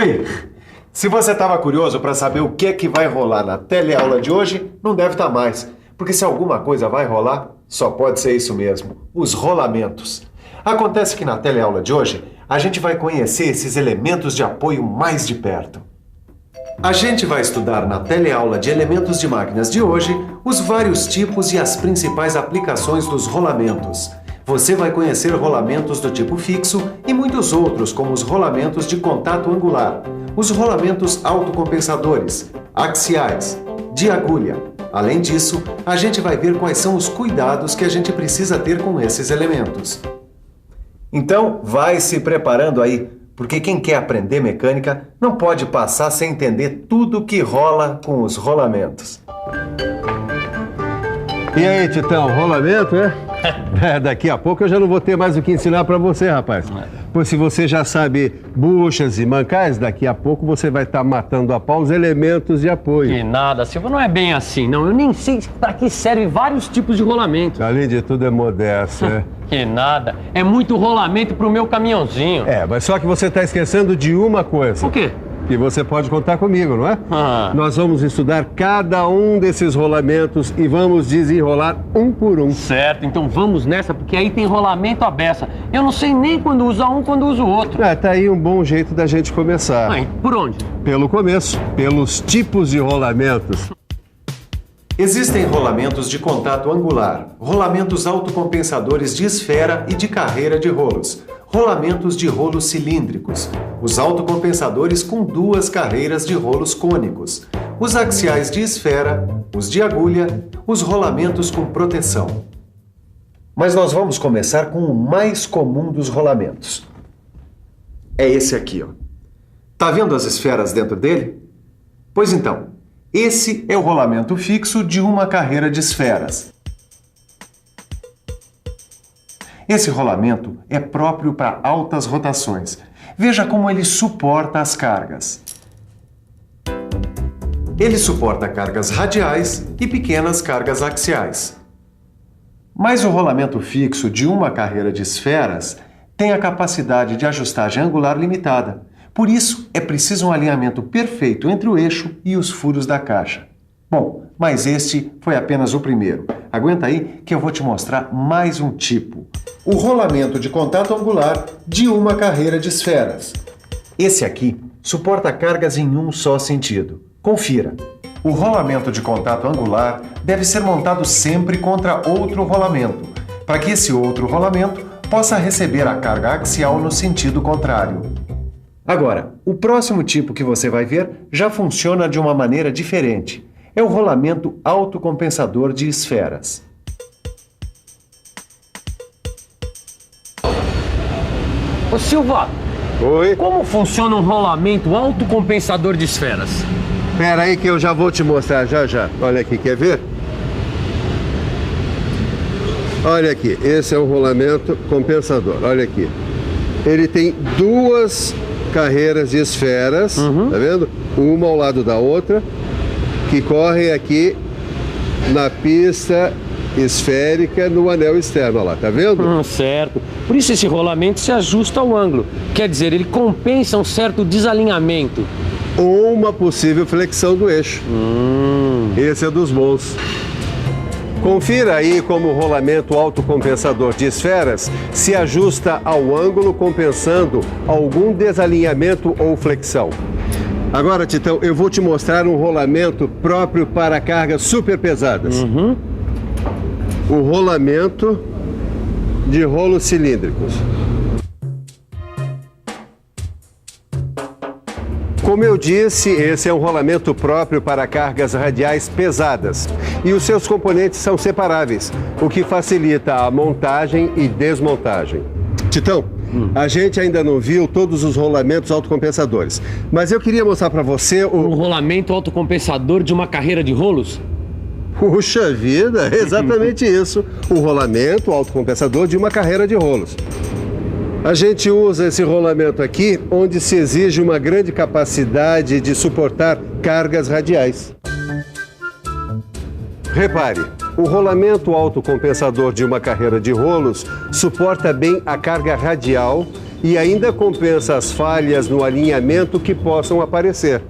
Oi! Se você estava curioso para saber o que é que vai rolar na teleaula de hoje, não deve estar mais. Porque se alguma coisa vai rolar, só pode ser isso mesmo, os rolamentos. Acontece que na teleaula de hoje, a gente vai conhecer esses elementos de apoio mais de perto. A gente vai estudar na teleaula de elementos de máquinas de hoje os vários tipos e as principais aplicações dos rolamentos. Você vai conhecer rolamentos do tipo fixo e muitos outros, como os rolamentos de contato angular, os rolamentos autocompensadores, axiais, de agulha. Além disso, a gente vai ver quais são os cuidados que a gente precisa ter com esses elementos. Então, vai se preparando aí, porque quem quer aprender mecânica não pode passar sem entender tudo que rola com os rolamentos. E aí, Titão, rolamento, é? Daqui a pouco eu já não vou ter mais o que ensinar pra você, rapaz. Pois se você já sabe buchas e mancais, daqui a pouco você vai estar matando a pau os elementos de apoio. Que nada, Silva, não é bem assim, não. Eu nem sei pra que serve vários tipos de rolamento. Além de tudo, é modesto, é? Que nada, é muito rolamento pro meu caminhãozinho. Mas só que você tá esquecendo de uma coisa. O quê? Que você pode contar comigo, não é? Nós vamos estudar cada um desses rolamentos e vamos desenrolar um por um. Certo, então vamos nessa, porque aí tem rolamento à beça. Eu não sei nem quando usa um, quando usa o outro. Tá aí um bom jeito da gente começar. Por onde? Pelo começo, pelos tipos de rolamentos. Existem rolamentos de contato angular, rolamentos autocompensadores de esfera e de carreira de rolos, rolamentos de rolos cilíndricos, os autocompensadores com duas carreiras de rolos cônicos, os axiais de esfera, os de agulha, os rolamentos com proteção. Mas nós vamos começar com o mais comum dos rolamentos. É esse aqui, ó. Tá vendo as esferas dentro dele? Pois então, esse é o rolamento fixo de uma carreira de esferas. Esse rolamento é próprio para altas rotações. Veja como ele suporta as cargas. Ele suporta cargas radiais e pequenas cargas axiais. Mas o rolamento fixo de uma carreira de esferas tem a capacidade de ajustagem angular limitada. Por isso, é preciso um alinhamento perfeito entre o eixo e os furos da caixa. Bom, mas este foi apenas o primeiro. Aguenta aí que eu vou te mostrar mais um tipo. O rolamento de contato angular de uma carreira de esferas. Esse aqui suporta cargas em um só sentido. Confira. O rolamento de contato angular deve ser montado sempre contra outro rolamento, para que esse outro rolamento possa receber a carga axial no sentido contrário. Agora, o próximo tipo que você vai ver já funciona de uma maneira diferente. É o rolamento autocompensador de esferas. Ô Silva, Oi? como funciona um rolamento autocompensador de esferas? Pera aí que eu já vou te mostrar, já. Olha aqui, quer ver? Olha aqui, esse é o rolamento compensador, olha aqui. Ele tem duas carreiras de esferas, tá vendo? Uma ao lado da outra, que correm aqui na pista esférica no anel externo, olha lá, tá vendo? Certo. Por isso esse rolamento se ajusta ao ângulo. Quer dizer, ele compensa um certo desalinhamento. Ou uma possível flexão do eixo. Esse é dos bons. Confira aí como o rolamento autocompensador de esferas se ajusta ao ângulo compensando algum desalinhamento ou flexão. Agora, Titão, eu vou te mostrar um rolamento próprio para cargas super pesadas. O rolamento de rolos cilíndricos. Como eu disse, esse é um rolamento próprio para cargas radiais pesadas e os seus componentes são separáveis, o que facilita a montagem e desmontagem. Titão, a gente ainda não viu todos os rolamentos autocompensadores, mas eu queria mostrar para você Um rolamento autocompensador de uma carreira de rolos? Puxa vida, é exatamente isso, o rolamento autocompensador de uma carreira de rolos. A gente usa esse rolamento aqui onde se exige uma grande capacidade de suportar cargas radiais. Repare, o rolamento autocompensador de uma carreira de rolos suporta bem a carga radial e ainda compensa as falhas no alinhamento que possam aparecer.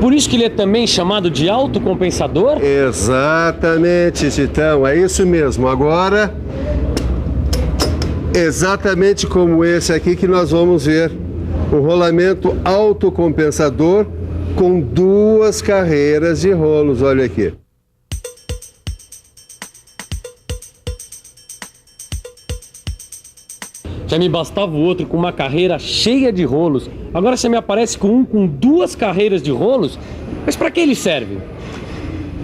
Por isso que ele é também chamado de autocompensador? Exatamente, Titão, é isso mesmo. Agora, exatamente como esse aqui que nós vamos ver, um rolamento autocompensador com 2 carreiras de rolos, olha aqui. Já me bastava o outro com uma carreira cheia de rolos. Agora você me aparece com um com 2 carreiras de rolos? Mas para que ele serve?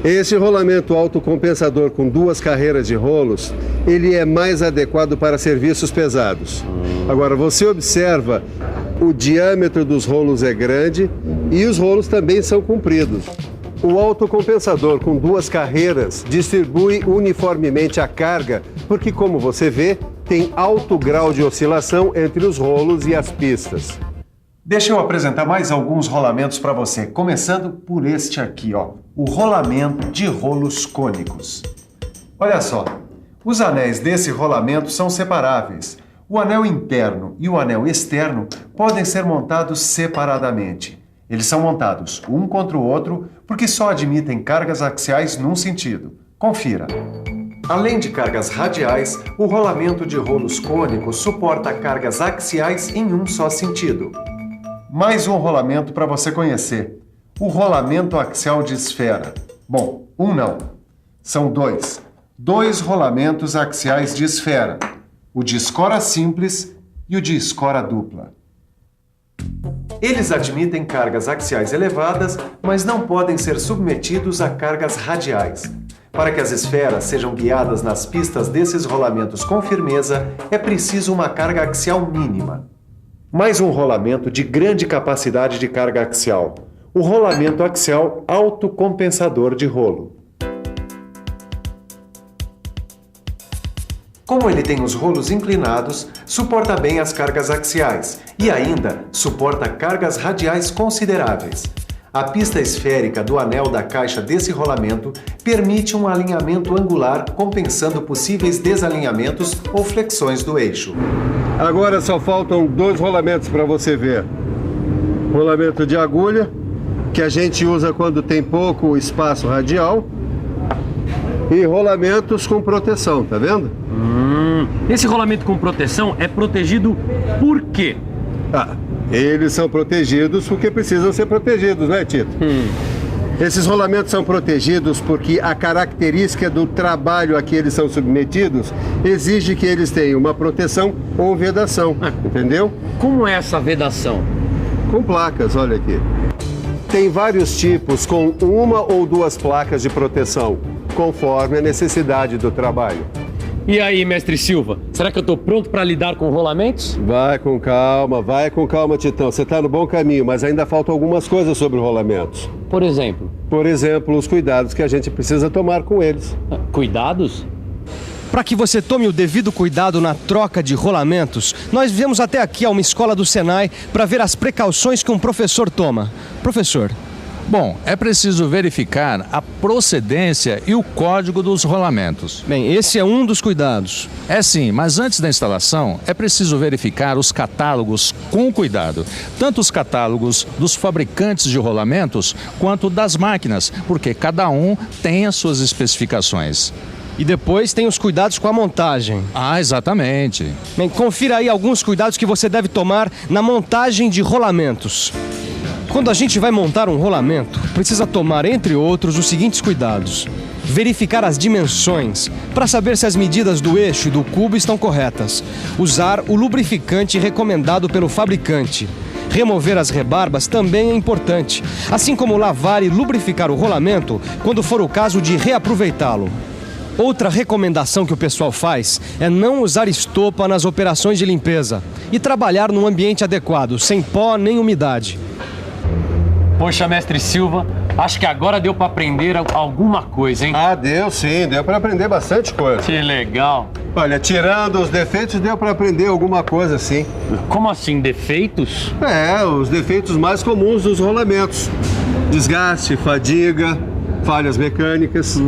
Esse rolamento autocompensador com 2 carreiras de rolos, ele é mais adequado para serviços pesados. Agora, você observa, o diâmetro dos rolos é grande e os rolos também são compridos. O autocompensador com 2 carreiras distribui uniformemente a carga, porque, como você vê, tem alto grau de oscilação entre os rolos e as pistas. Deixa eu apresentar mais alguns rolamentos para você, começando por este aqui, ó, o rolamento de rolos cônicos. Olha só, os anéis desse rolamento são separáveis. O anel interno e o anel externo podem ser montados separadamente. Eles são montados um contra o outro porque só admitem cargas axiais num sentido. Confira. Além de cargas radiais, o rolamento de rolos cônicos suporta cargas axiais em um só sentido. Mais um rolamento para você conhecer. O rolamento axial de esfera. Bom, um não. São 2. 2 rolamentos axiais de esfera. O de escora simples e o de escora dupla. Eles admitem cargas axiais elevadas, mas não podem ser submetidos a cargas radiais. Para que as esferas sejam guiadas nas pistas desses rolamentos com firmeza, é preciso uma carga axial mínima. Mais um rolamento de grande capacidade de carga axial. O rolamento axial autocompensador de rolo. Como ele tem os rolos inclinados, suporta bem as cargas axiais e ainda suporta cargas radiais consideráveis. A pista esférica do anel da caixa desse rolamento permite um alinhamento angular, compensando possíveis desalinhamentos ou flexões do eixo. Agora só faltam 2 rolamentos para você ver. Rolamento de agulha, que a gente usa quando tem pouco espaço radial, e rolamentos com proteção, tá vendo? Esse rolamento com proteção é protegido por quê? Eles são protegidos porque precisam ser protegidos, né, Tito? Esses rolamentos são protegidos porque a característica do trabalho a que eles são submetidos exige que eles tenham uma proteção ou vedação, entendeu? Como é essa vedação? Com placas, olha aqui. Tem vários tipos com 1 ou 2 placas de proteção, conforme a necessidade do trabalho. E aí, mestre Silva, será que eu estou pronto para lidar com rolamentos? Vai com calma, Titão. Você está no bom caminho, mas ainda faltam algumas coisas sobre rolamentos. Por exemplo? Por exemplo, os cuidados que a gente precisa tomar com eles. Cuidados? Para que você tome o devido cuidado na troca de rolamentos, nós viemos até aqui a uma escola do Senai para ver as precauções que um professor toma. Professor. Bom, é preciso verificar a procedência e o código dos rolamentos. Bem, esse é um dos cuidados. É sim, mas antes da instalação é preciso verificar os catálogos com cuidado. Tanto os catálogos dos fabricantes de rolamentos quanto das máquinas, porque cada um tem as suas especificações. E depois tem os cuidados com a montagem. Exatamente. Bem, confira aí alguns cuidados que você deve tomar na montagem de rolamentos. Quando a gente vai montar um rolamento, precisa tomar, entre outros, os seguintes cuidados. Verificar as dimensões, para saber se as medidas do eixo e do cubo estão corretas. Usar o lubrificante recomendado pelo fabricante. Remover as rebarbas também é importante, assim como lavar e lubrificar o rolamento quando for o caso de reaproveitá-lo. Outra recomendação que o pessoal faz é não usar estopa nas operações de limpeza e trabalhar num ambiente adequado, sem pó nem umidade. Poxa, mestre Silva, acho que agora deu para aprender alguma coisa, hein? Deu sim, deu para aprender bastante coisa. Que legal. Olha, tirando os defeitos, deu para aprender alguma coisa sim. Como assim, defeitos? Os defeitos mais comuns dos rolamentos. Desgaste, fadiga, falhas mecânicas.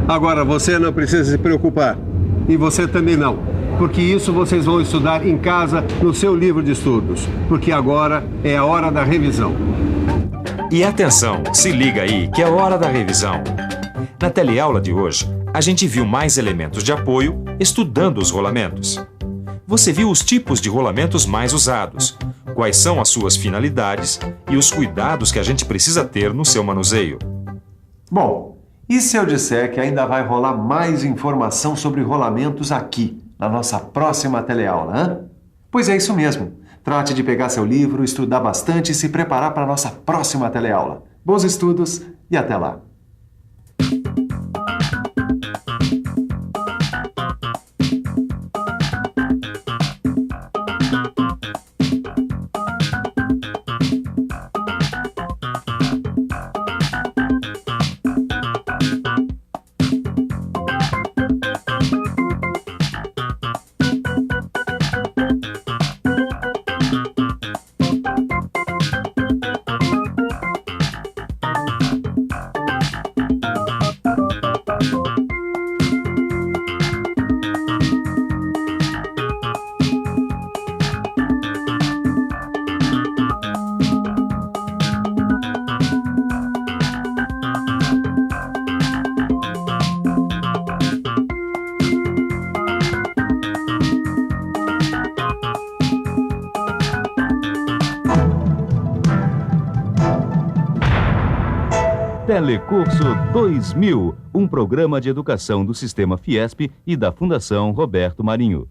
Agora, você não precisa se preocupar. E você também não. porque isso vocês vão estudar em casa no seu livro de estudos, porque agora é a hora da revisão. E atenção, se liga aí que é hora da revisão. Na teleaula de hoje, a gente viu mais elementos de apoio estudando os rolamentos. Você viu os tipos de rolamentos mais usados, quais são as suas finalidades e os cuidados que a gente precisa ter no seu manuseio. Bom, e se eu disser que ainda vai rolar mais informação sobre rolamentos aqui, na nossa próxima teleaula, hein? Pois é isso mesmo. Trate de pegar seu livro, estudar bastante e se preparar para a nossa próxima teleaula. Bons estudos e até lá! Telecurso 2000, um programa de educação do Sistema Fiesp e da Fundação Roberto Marinho.